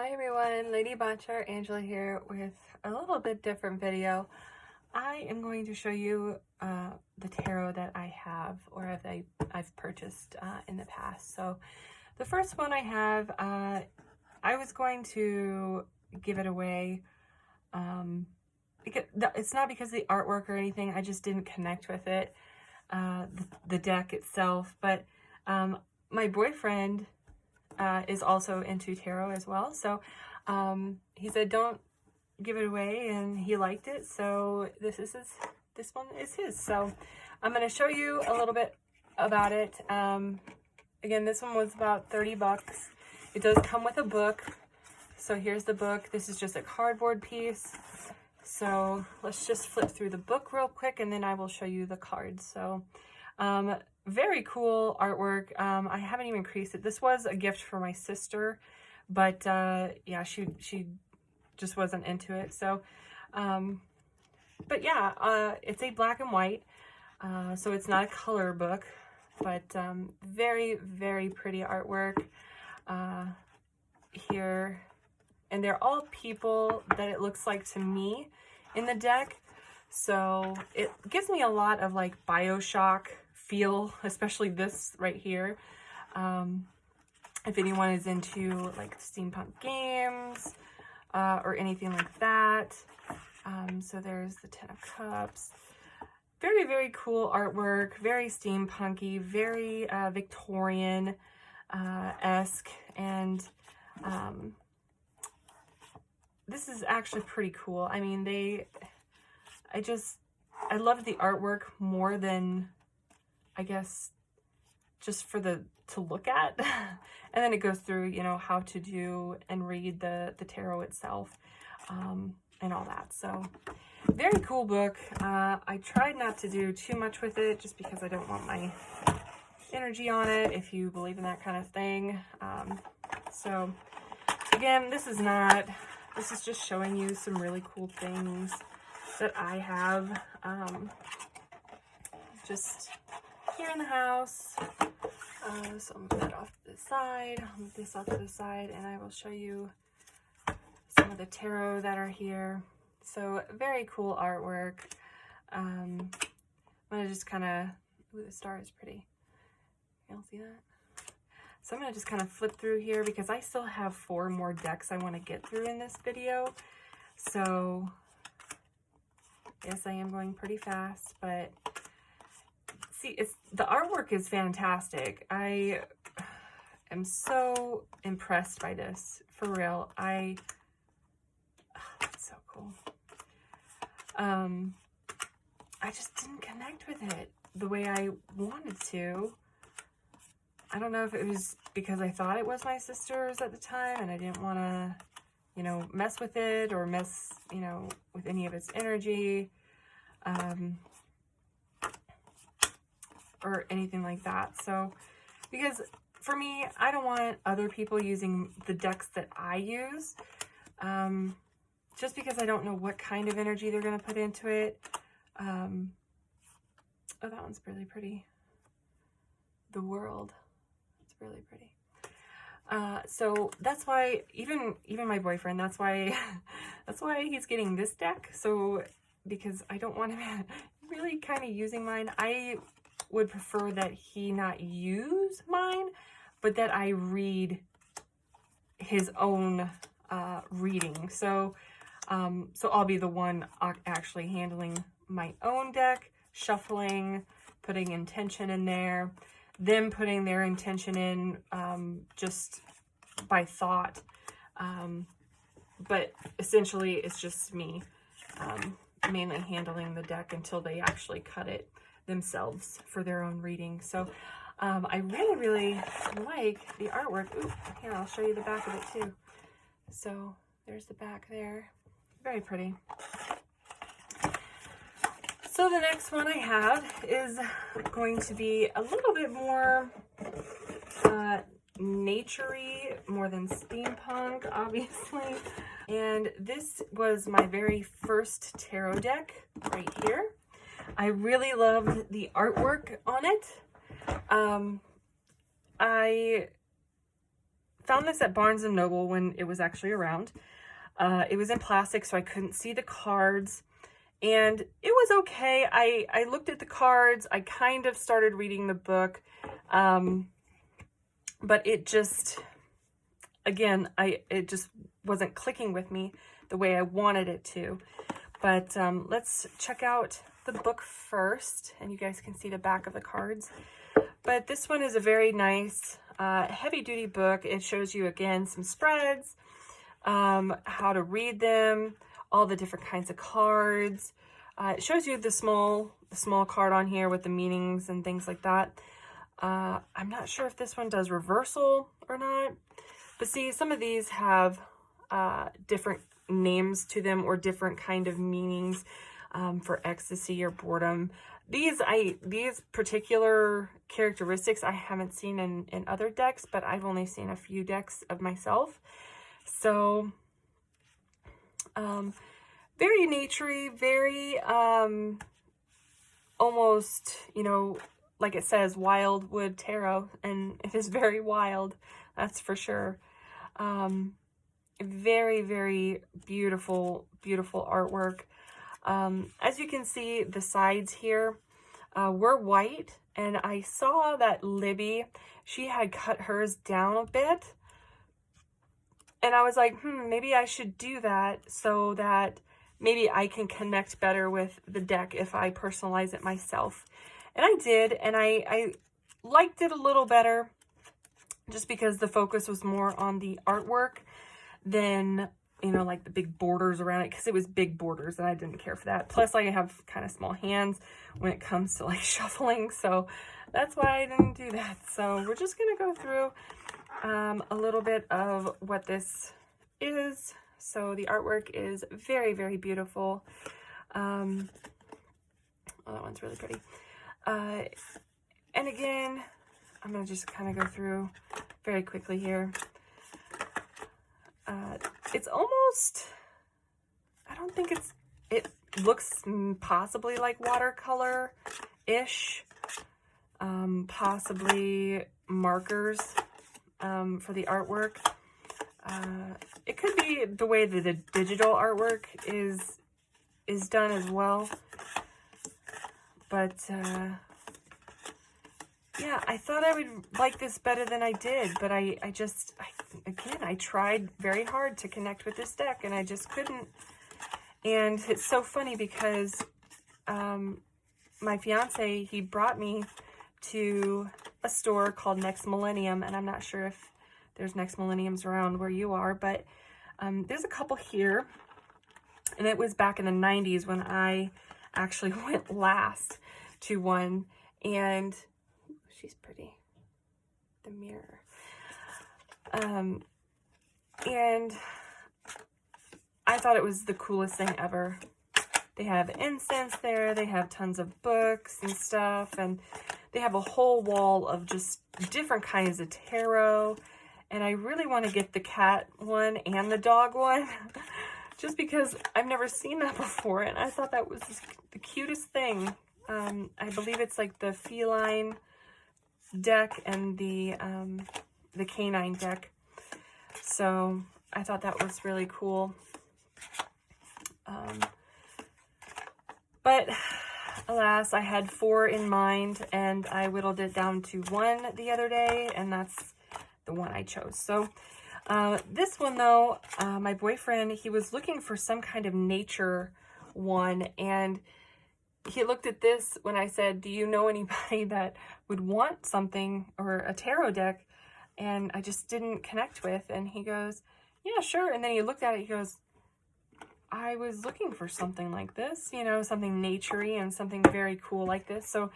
Hi everyone, Lady Botcher, Angela here with a little bit different video. I am going to show you the tarot that I have or that I've purchased in the past. So the first one I have, I was going to give it away. It's not because of the artwork or anything, I just didn't connect with it, the deck itself, but my boyfriend is also into tarot as well. So he said don't give it away, and he liked it. So this one is his. So I'm going to show you a little bit about it. Again, this one was about 30 bucks. It does come with a book. So here's the book. This is just a cardboard piece. So let's just flip through the book real quick, and then I will show you the cards. So very cool artwork. I haven't even creased it. This was a gift for my sister, but yeah, she just wasn't into it. So, but yeah, it's a black and white, so it's not a color book, but very, very pretty artwork here. And they're all people that it looks like to me in the deck. So it gives me a lot of like BioShock feel, especially this right here. If anyone is into like steampunk games or anything like that. So there's the Ten of Cups. Very, very cool artwork, very steampunky, very Victorian esque, and this is actually pretty cool. I mean, I love the artwork more than, I guess, just to look at. And then it goes through, you know, how to do and read the tarot itself, and all that. So very cool book. I tried not to do too much with it just because I don't want my energy on it, if you believe in that kind of thing. So again, this is just showing you some really cool things that I have just here in the house. So I'm gonna put that off to the side. I'll move this off to the side, and I will show you some of the tarot that are here. So very cool artwork. I'm gonna just kind of, ooh, the star is pretty. Y'all see that? So I'm gonna just kind of flip through here because I still have 4 more decks I want to get through in this video. So yes, I am going pretty fast, but see, the artwork is fantastic. I am so impressed by this, for real. That's so cool. I just didn't connect with it the way I wanted to. I don't know if it was because I thought it was my sister's at the time and I didn't want to, you know, mess with it or mess, you know, with any of its energy, or anything like that. So, because for me, I don't want other people using the decks that I use, just because I don't know what kind of energy they're going to put into it. Oh, that one's really pretty. The World. It's really pretty. So that's why even my boyfriend, that's why he's getting this deck. So, because I don't want him really kind of using mine. I would prefer that he not use mine, but that I read his own reading. So so I'll be the one actually handling my own deck, shuffling, putting intention in there, them putting their intention in just by thought. But essentially it's just me mainly handling the deck until they actually cut it themselves for their own reading. So I really, really like the artwork. Ooh, here, I'll show you the back of it too. So there's the back there. Very pretty. So the next one I have is going to be a little bit more nature-y, more than steampunk, obviously. And this was my very first tarot deck right here. I really loved the artwork on it. I found this at Barnes & Noble when it was actually around. It was in plastic, so I couldn't see the cards. And it was okay. I looked at the cards. I kind of started reading the book. But it just, again, it just wasn't clicking with me the way I wanted it to. But let's check out the book first, and you guys can see the back of the cards. But this one is a very nice, heavy-duty book. It shows you, again, some spreads, how to read them, all the different kinds of cards. It shows you the small card on here with the meanings and things like that. I'm not sure if this one does reversal or not, but see, some of these have different names to them or different kind of meanings for ecstasy or boredom. These particular characteristics I haven't seen in other decks, but I've only seen a few decks of myself. So, very naturey, very, almost, you know, like it says, Wildwood Tarot, and it is very wild, that's for sure. Very, very beautiful, beautiful artwork. As you can see, the sides here were white, and I saw that Libby, she had cut hers down a bit. And I was like, maybe I should do that so that maybe I can connect better with the deck if I personalize it myself. And I did, and I liked it a little better just because the focus was more on the artwork than, you know, like the big borders around it, because it was big borders and I didn't care for that. Plus, I have kind of small hands when it comes to like shuffling, so that's why I didn't do that. So we're just going to go through a little bit of what this is. So the artwork is very, very beautiful. Oh, that one's really pretty. And again, I'm going to just kind of go through very quickly here. It's almost, I don't think it looks possibly like watercolor-ish, possibly markers for the artwork. It could be the way that the digital artwork is done as well. But, yeah, I thought I would like this better than I did, but again, I tried very hard to connect with this deck, and I just couldn't. And it's so funny because my fiance, he brought me to a store called Next Millennium, and I'm not sure if there's Next Millenniums around where you are, but there's a couple here, and it was back in the 90s when I actually went last to one, and she's pretty, the mirror. And I thought it was the coolest thing ever. They have incense there, they have tons of books and stuff, and they have a whole wall of just different kinds of tarot. And I really want to get the cat one and the dog one, just because I've never seen that before, and I thought that was the cutest thing. I believe it's like the feline deck and the canine deck. So I thought that was really cool. But alas, I had 4 in mind, and I whittled it down to 1 the other day, and that's the one I chose. So this one, though, my boyfriend, he was looking for some kind of nature one, and he looked at this when I said, do you know anybody that would want something or a tarot deck? And I just didn't connect with. And he goes, yeah, sure. And then he looked at it, he goes, I was looking for something like this, you know, something naturey and something very cool like this. So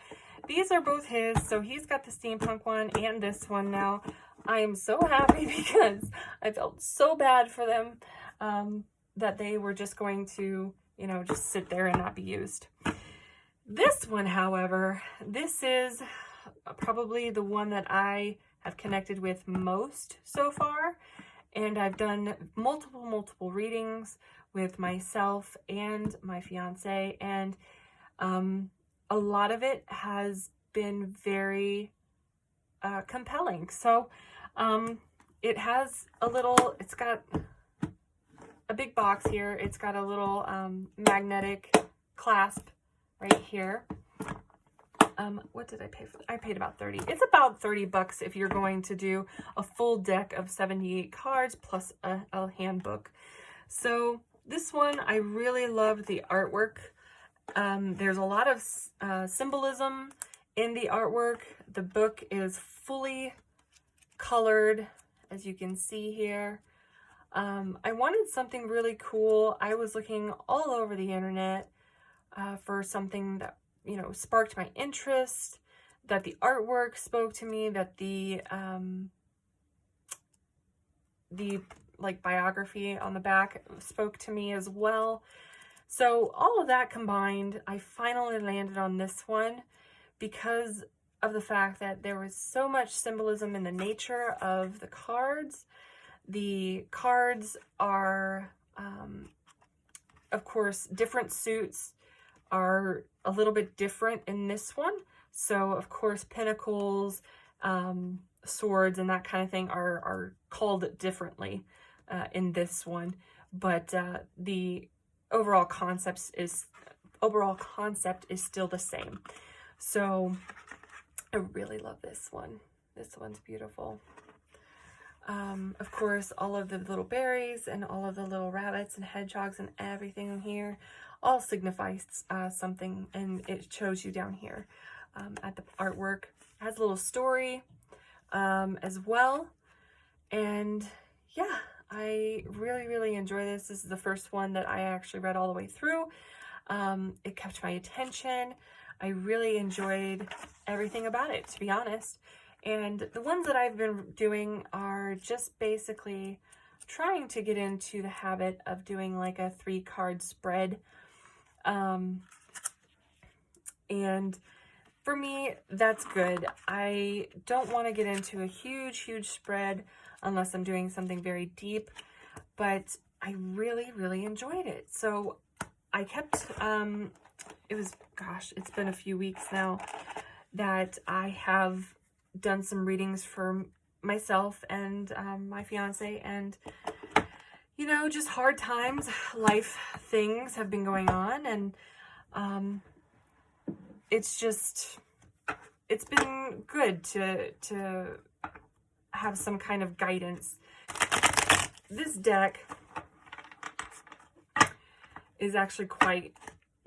these are both his. So he's got the steampunk one and this one now. I am so happy because I felt so bad for them that they were just going to, you know, just sit there and not be used. This one, however, this is probably the one that I have connected with most so far. And I've done multiple readings with myself and my fiance. And a lot of it has been very compelling. So it has a little, it's got a big box here. It's got a little magnetic clasp right here. What did I pay for? I paid about 30. It's about 30 bucks if you're going to do a full deck of 78 cards plus a handbook. So this one, I really loved the artwork. There's a lot of symbolism in the artwork. The book is fully colored, as you can see here. I wanted something really cool. I was looking all over the internet for something that, you know, sparked my interest, that the artwork spoke to me, that the like biography on the back spoke to me as well. So all of that combined, I finally landed on this one because of the fact that there was so much symbolism in the nature of the cards. The cards are, of course, different suits are a little bit different in this one. So, of course, pentacles, swords, and that kind of thing are called differently in this one. But the overall concept is still the same. So, I really love this one. This one's beautiful. Of course, all of the little berries and all of the little rabbits and hedgehogs and everything in here all signifies something, and it shows you down here at the artwork. It has a little story as well. And yeah, I really, really enjoy this. This is the first one that I actually read all the way through. It kept my attention. I really enjoyed everything about it, to be honest. And the ones that I've been doing are just basically trying to get into the habit of doing like a 3-card spread. And for me, that's good. I don't want to get into a huge spread unless I'm doing something very deep, but I really, really enjoyed it. So I kept, it was, gosh, it's been a few weeks now that I have done some readings for myself and my fiance, and you know, just hard times, life things have been going on, and it's been good to have some kind of guidance. This deck is actually quite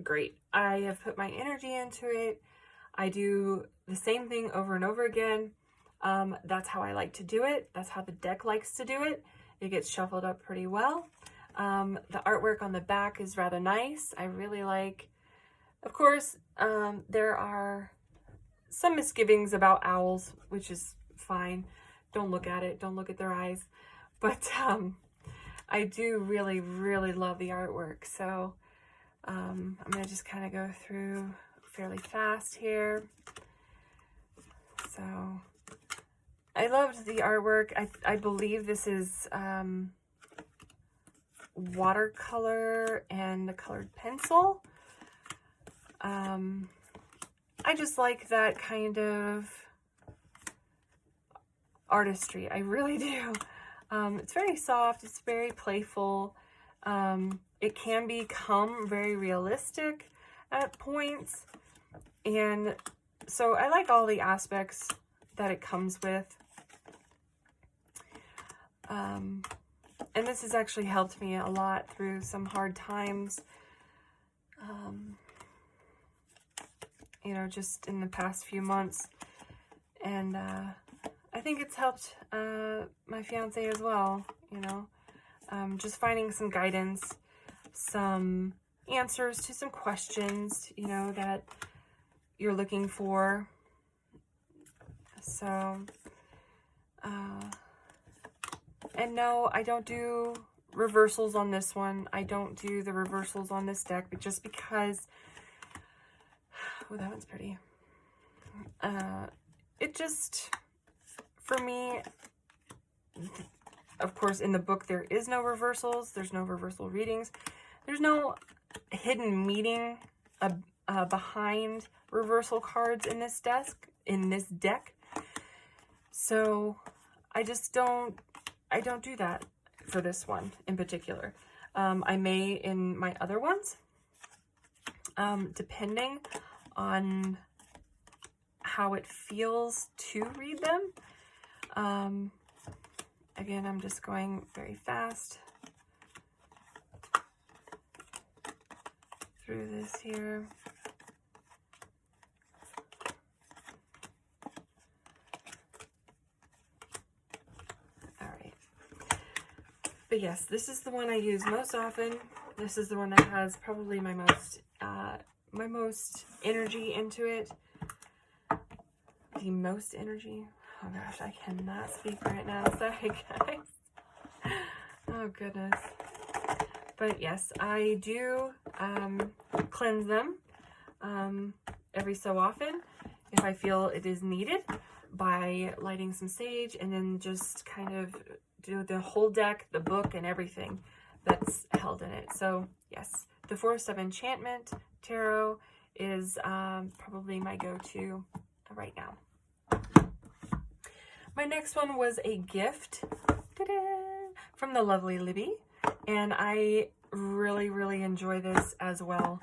great. I have put my energy into it. I do the same thing over and over again. That's how I like to do it. That's how the deck likes to do it. It gets shuffled up pretty well. The artwork on the back is rather nice. I really like, of course, there are some misgivings about owls, which is fine. Don't look at it. Don't look at their eyes. But I do really, really love the artwork. So I'm going to just kind of go through fairly fast here. So I loved the artwork. I believe this is watercolor and a colored pencil. I just like that kind of artistry. I really do. It's very soft. It's very playful. It can become very realistic at points. And so I like all the aspects that it comes with. And this has actually helped me a lot through some hard times. You know, just in the past few months. And I think it's helped my fiance as well, you know. Just finding some guidance, some answers to some questions, you know, that you're looking for. So, and no, I don't do reversals on this one. I don't do the reversals on this deck, but just because, oh, that one's pretty. It just, for me, of course, in the book, there is no reversals. There's no reversal readings. There's no hidden meaning behind reversal cards in this deck. So I just don't I don't do that for this one in particular. I may in my other ones, depending on how it feels to read them. Again, I'm just going very fast through this here. All right. But yes, this is the one I use most often. This is the one that has probably my most energy into it. The most energy. Oh gosh, I cannot speak right now. Sorry, guys. Oh goodness. But yes, I do cleanse them every so often if I feel it is needed, by lighting some sage, and then just kind of do the whole deck, the book, and everything that's held in it. So yes, the Forest of Enchantment Tarot is probably my go-to right now. My next one was a gift from the lovely Libby, and I really, really enjoy this as well.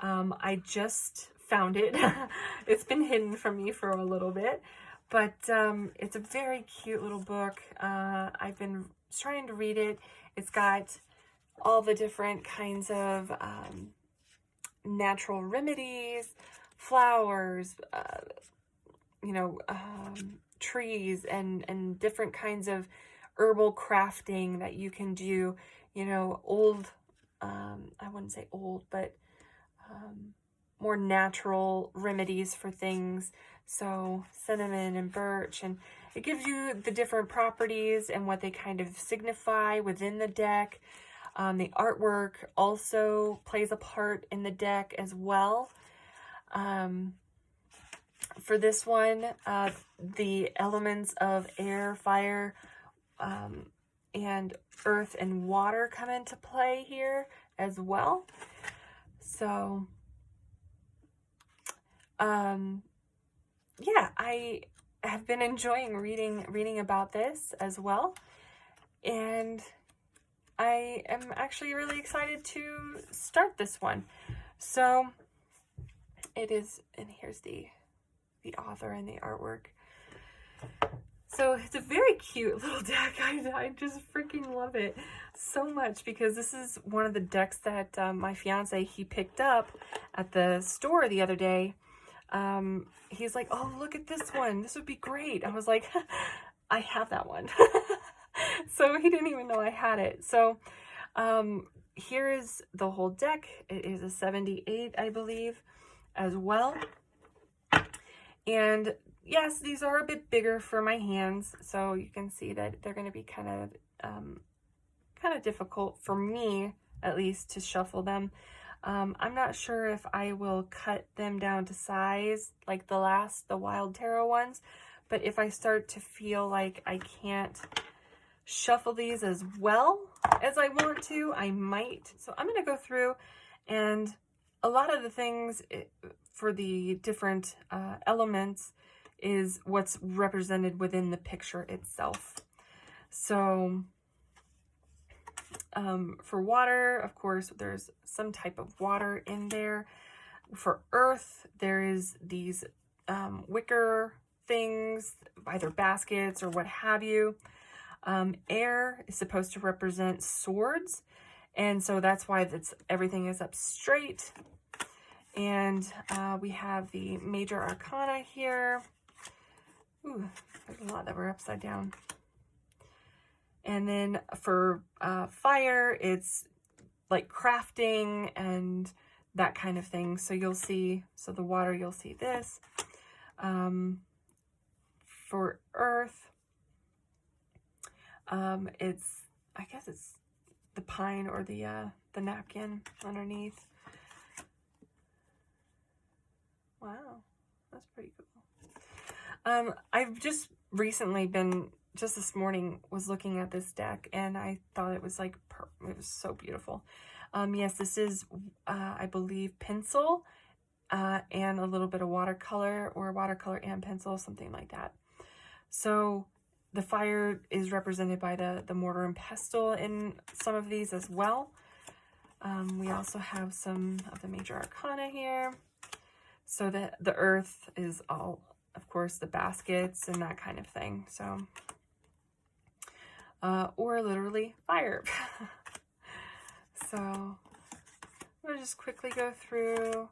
I just found it. It's been hidden from me for a little bit, but it's a very cute little book. I've been trying to read it. It's got all the different kinds of natural remedies, flowers, trees, and different kinds of herbal crafting that you can do, old, I wouldn't say old, but more natural remedies for things. So cinnamon and birch, and it gives you the different properties and what they kind of signify within the deck. The artwork also plays a part in the deck as well. For this one, the elements of air, fire, and earth and water come into play here as well. So, yeah, I have been enjoying reading about this as well. And I am actually really excited to start this one. So it is, and here's the author and the artwork. So it's a very cute little deck. I just freaking love it so much, because this is one of the decks that my fiance, he picked up at the store the other day. He's like, oh, look at this one. This would be great. I was like, I have that one. So he didn't even know I had it. So here is the whole deck. It is a 78, I believe, as well. And yes, these are a bit bigger for my hands, so you can see that they're going to be kind of difficult for me, at least, to shuffle them. I'm not sure if I will cut them down to size like the Wild Tarot ones, but if I start to feel like I can't shuffle these as well as I want to, I might. So I'm going to go through, and a lot of the things for the different elements is what's represented within the picture itself. So for water, of course, there's some type of water in there. For earth, there is these wicker things, either baskets or what have you. Air is supposed to represent swords, and so that's why everything is up straight. And we have the major arcana here. Ooh, there's a lot that were upside down. And then for fire, it's like crafting and that kind of thing. So you'll see, so the water, you'll see this. For earth, I guess it's the pine or the napkin underneath. Wow, that's pretty cool. I've just recently just this morning, was looking at this deck, and I thought it was like, it was so beautiful. Yes, this is, I believe, pencil, and a little bit of watercolor, or watercolor and pencil, something like that. So the fire is represented by the mortar and pestle in some of these as well. We also have some of the major arcana here. So the earth is all, of course, the baskets and that kind of thing. So, or literally fire. So I'm gonna just quickly go through.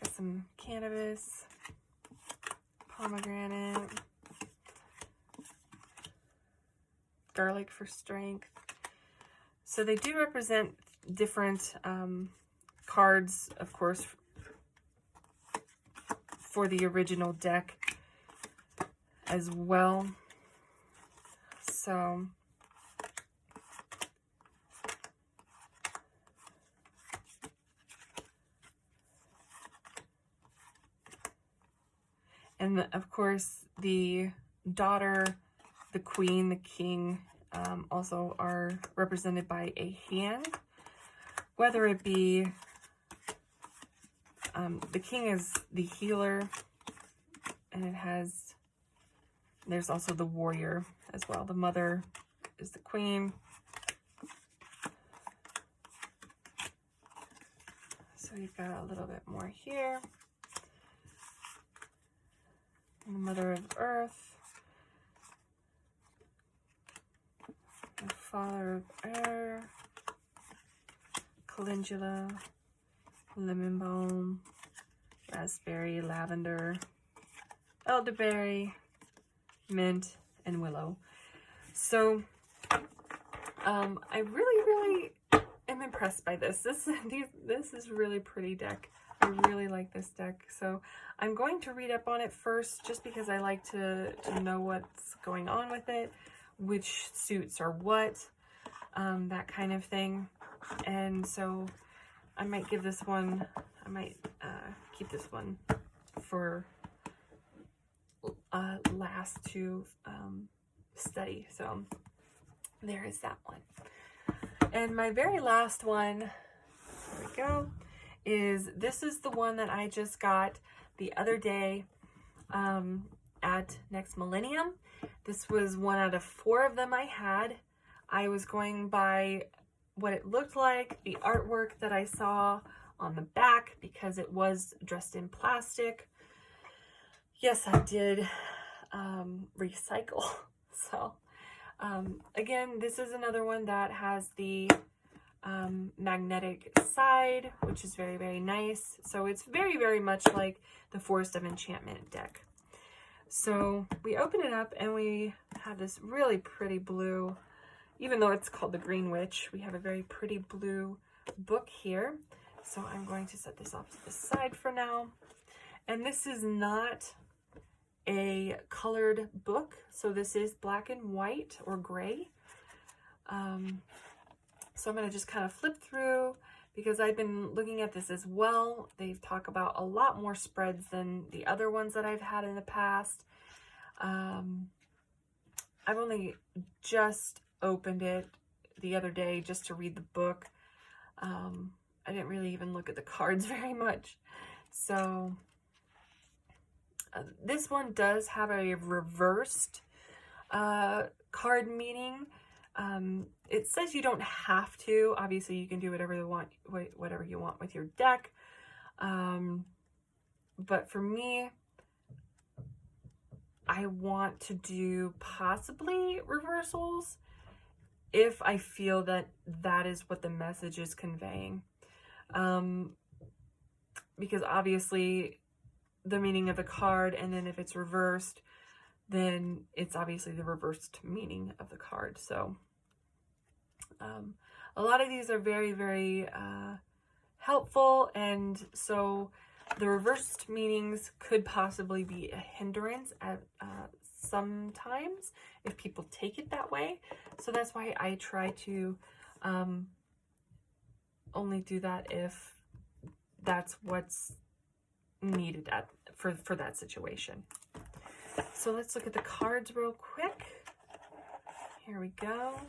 Got some cannabis, pomegranate, garlic for strength. So they do represent different cards, of course, for the original deck as well. So and of course the daughter, the queen, the king also are represented by a hand, whether it be the king is the healer, and there's also the warrior as well. The mother is the queen. So you've got a little bit more here. And the mother of earth. The father of air. Calendula. Lemon balm. Raspberry, lavender. Elderberry. Mint, and willow. So I really am impressed by this. This is really pretty deck. I really like this deck. So I'm going to read up on it first, just because I like to know what's going on with it, which suits are what, that kind of thing. And so I might give this one, I might keep this one for last to study. So there is that one. And my very last one, there we go, this is the one that I just got the other day at Next Millennium. This was 1 out of 4 of them I had. I was going by what it looked like, the artwork that I saw on the back, because it was dressed in plastic. Yes, I did recycle. So again, this is another one that has the magnetic side, which is very nice. So it's very much like the Forest of Enchantment deck. So we open it up and we have this really pretty blue, even though it's called the Green Witch, we have a very pretty blue book here. So I'm going to set this off to the side for now. And this is not a colored book, so this is black and white or gray. So I'm going to just kind of flip through, because I've been looking at this as well. They've talked about a lot more spreads than the other ones that I've had in the past. I've only just opened it the other day just to read the book. I didn't really even look at the cards very much. So this one does have a reversed card meaning. It says you don't have to. Obviously, you can do whatever you want with your deck. But for me, I want to do possibly reversals if I feel that that is what the message is conveying. Because obviously the meaning of the card, and then if it's reversed, then it's obviously the reversed meaning of the card. So a lot of these are very helpful, and so the reversed meanings could possibly be a hindrance at sometimes if people take it that way. So that's why I try to only do that if that's what's needed for that situation. So let's look at the cards real quick. Here we go.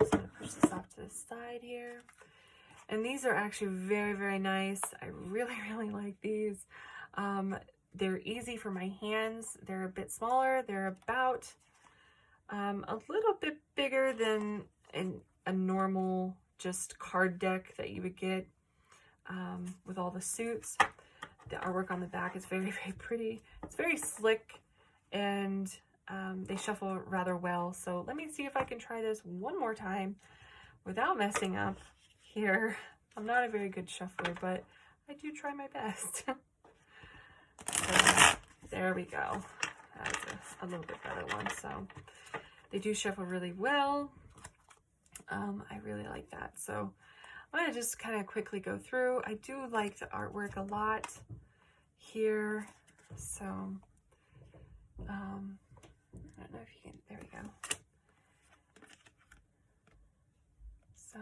Just gonna push this off to the side here. And these are actually very nice. I really like these. They're easy for my hands. They're a bit smaller. They're about a little bit bigger than a normal just card deck that you would get with all the suits. The artwork on the back is very, very pretty. It's very slick, and they shuffle rather well. So let me see if I can try this one more time without messing up here. I'm not a very good shuffler, but I do try my best. So there we go. That's a little bit better one. So they do shuffle really well. I really like that. So I'm going to just kind of quickly go through. I do like the artwork a lot here. So I don't know if you can, there we go. So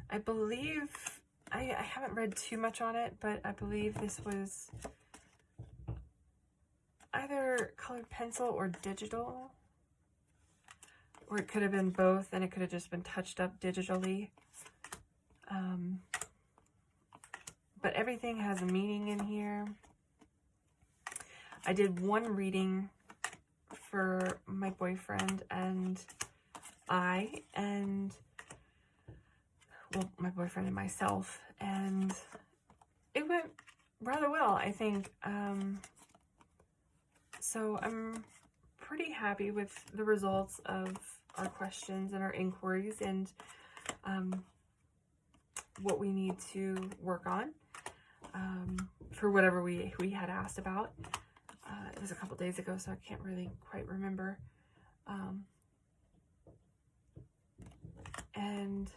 I believe, I haven't read too much on it, but I believe this was either colored pencil or digital, or it could have been both, and it could have just been touched up digitally. But everything has a meaning in here. I did one reading for my boyfriend and well, my boyfriend and myself, and it went rather well, I think. So I'm pretty happy with the results of our questions and our inquiries, and what we need to work on for whatever we had asked about. It was a couple days ago, so I can't really quite remember. And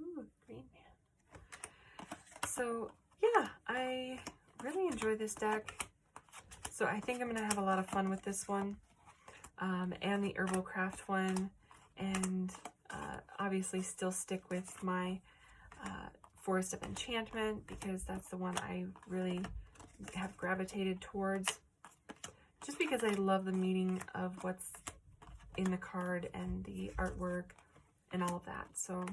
ooh, green man. So yeah, I really enjoy this deck. So I think I'm gonna have a lot of fun with this one, and the Herbal Craft one, and obviously still stick with my Forest of Enchantment, because that's the one I really have gravitated towards, just because I love the meaning of what's in the card and the artwork and all of that. So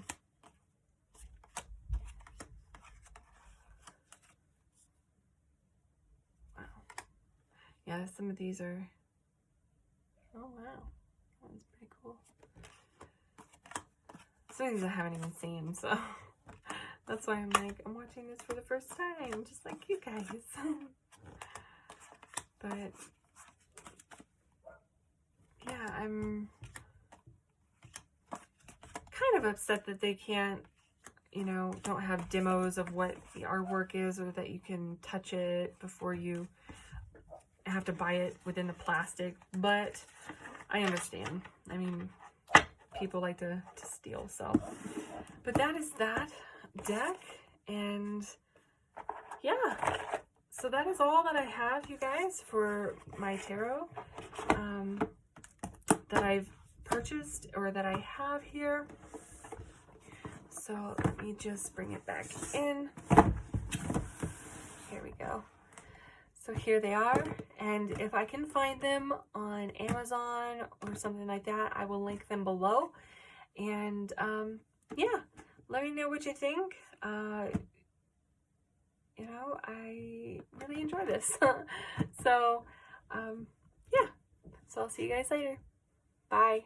wow, yeah, some of these are, oh wow, that was pretty cool. Some of these I haven't even seen, so that's why I'm like, I'm watching this for the first time, just like you guys. But yeah, I'm kind of upset that they can't, you know, don't have demos of what the artwork is, or that you can touch it before you have to buy it within the plastic. But I understand. I mean, people like to steal, so. But that is that deck, and yeah, so that is all that I have, you guys, for my tarot that I've purchased, or that I have here. So let me just bring it back in. Here we go. So here they are, and if I can find them on Amazon or something like that, I will link them below. And yeah, let me know what you think. You know, I really enjoy this. So yeah, so I'll see you guys later. Bye.